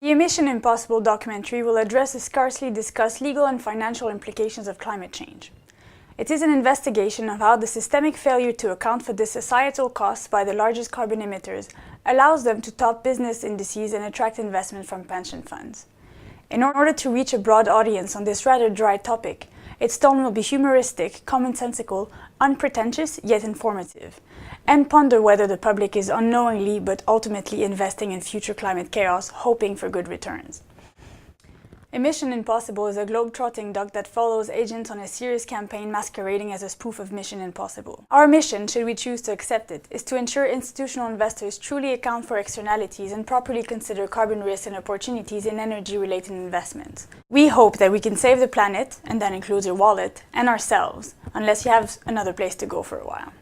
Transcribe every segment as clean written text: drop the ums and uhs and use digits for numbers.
The Emission Impossible documentary will address the scarcely discussed legal and financial implications of climate change. It is an investigation of how the systemic failure to account for the societal costs by the largest carbon emitters allows them to top business indices and attract investment from pension funds. In order to reach a broad audience on this rather dry topic, its tone will be humoristic, commonsensical, unpretentious yet informative, and ponder whether the public is unknowingly but ultimately investing in future climate chaos, hoping for good returns. Emission Impossible is a globe-trotting doc that follows agents on a serious campaign masquerading as a spoof of Mission Impossible. Our mission, should we choose to accept it, is to ensure institutional investors truly account for externalities and properly consider carbon risks and opportunities in energy-related investments. We hope that we can save the planet, and that includes your wallet, and ourselves, unless you have another place to go for a while.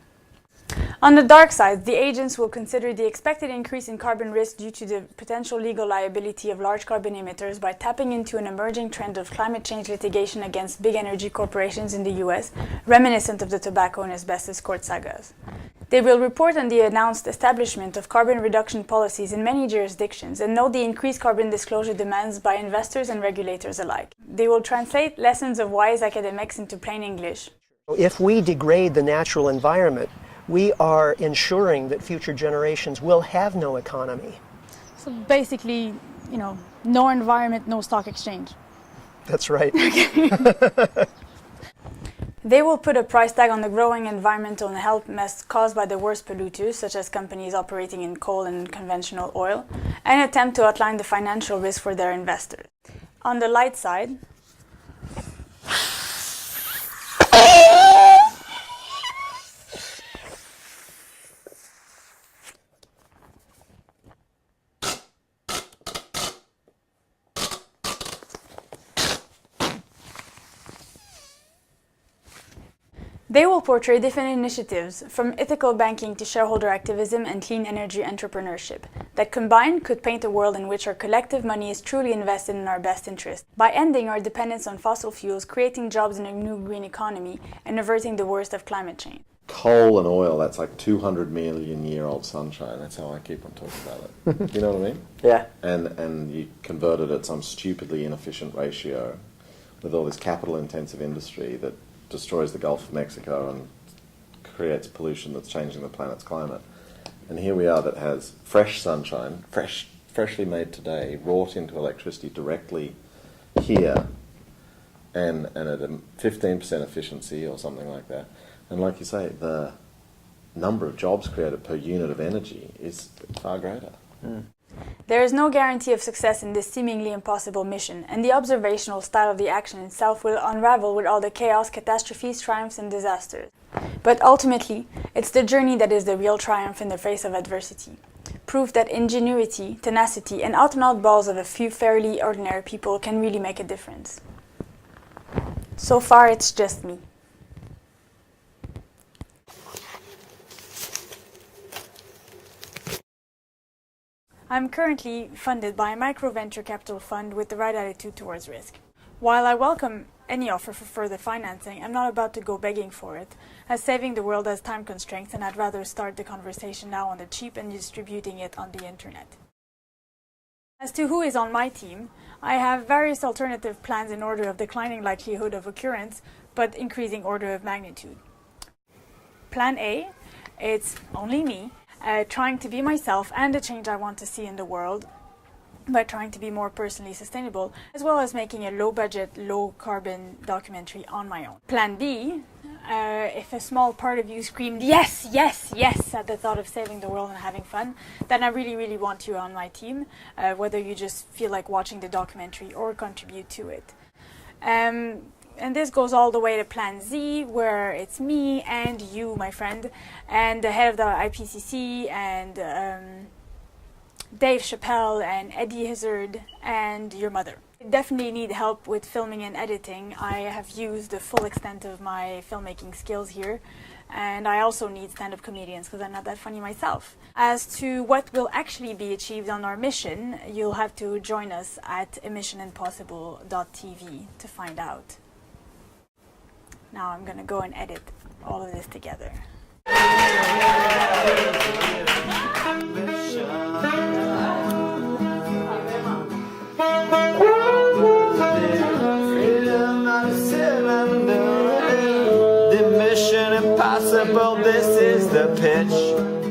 On the dark side, the agents will consider the expected increase in carbon risk due to the potential legal liability of large carbon emitters by tapping into an emerging trend of climate change litigation against big energy corporations in the US, reminiscent of the tobacco and asbestos court sagas. They will report on the announced establishment of carbon reduction policies in many jurisdictions and note the increased carbon disclosure demands by investors and regulators alike. They will translate lessons of wise academics into plain English. If we degrade the natural environment, we are ensuring that future generations will have no economy. So basically, no environment, no stock exchange. That's right. They will put a price tag on the growing environmental and health mess caused by the worst polluters, such as companies operating in coal and conventional oil, and attempt to outline the financial risk for their investors. On the light side, they will portray different initiatives, from ethical banking to shareholder activism and clean energy entrepreneurship, that combined could paint a world in which our collective money is truly invested in our best interest, by ending our dependence on fossil fuels, creating jobs in a new green economy, and averting the worst of climate change. Coal and oil, that's like 200 million year old sunshine. That's how I keep on talking about it. You know what I mean? Yeah. And you convert it at some stupidly inefficient ratio with all this capital intensive industry that destroys the Gulf of Mexico and creates pollution that's changing the planet's climate. And here we are that has fresh sunshine, freshly made today, wrought into electricity directly here, and at a 15% efficiency or something like that. And like you say, the number of jobs created per unit of energy is far greater. Mm. There is no guarantee of success in this seemingly impossible mission, and the observational style of the action itself will unravel with all the chaos, catastrophes, triumphs, and disasters. But ultimately, it's the journey that is the real triumph in the face of adversity. Proof that ingenuity, tenacity, and out-and-out balls of a few fairly ordinary people can really make a difference. So far, it's just me. I'm currently funded by a micro-venture capital fund with the right attitude towards risk. While I welcome any offer for further financing, I'm not about to go begging for it, as saving the world has time constraints, and I'd rather start the conversation now on the cheap and distributing it on the internet. As to who is on my team, I have various alternative plans in order of declining likelihood of occurrence, but increasing order of magnitude. Plan A, it's only me, trying to be myself and the change I want to see in the world by trying to be more personally sustainable, as well as making a low-budget, low-carbon documentary on my own. Plan B, if a small part of you screamed, yes, yes, yes, at the thought of saving the world and having fun, then I really, really want you on my team, whether you just feel like watching the documentary or contribute to it. And this goes all the way to Plan Z, where it's me and you, my friend, and the head of the IPCC, and Dave Chappelle, and Eddie Izzard, and your mother. I definitely need help with filming and editing. I have used the full extent of my filmmaking skills here, and I also need stand-up comedians because I'm not that funny myself. As to what will actually be achieved on our mission, you'll have to join us at emissionimpossible.tv to find out. Now I'm going to go and edit all of this together. Freedom out of cylinder. The mission impossible, this is the pitch.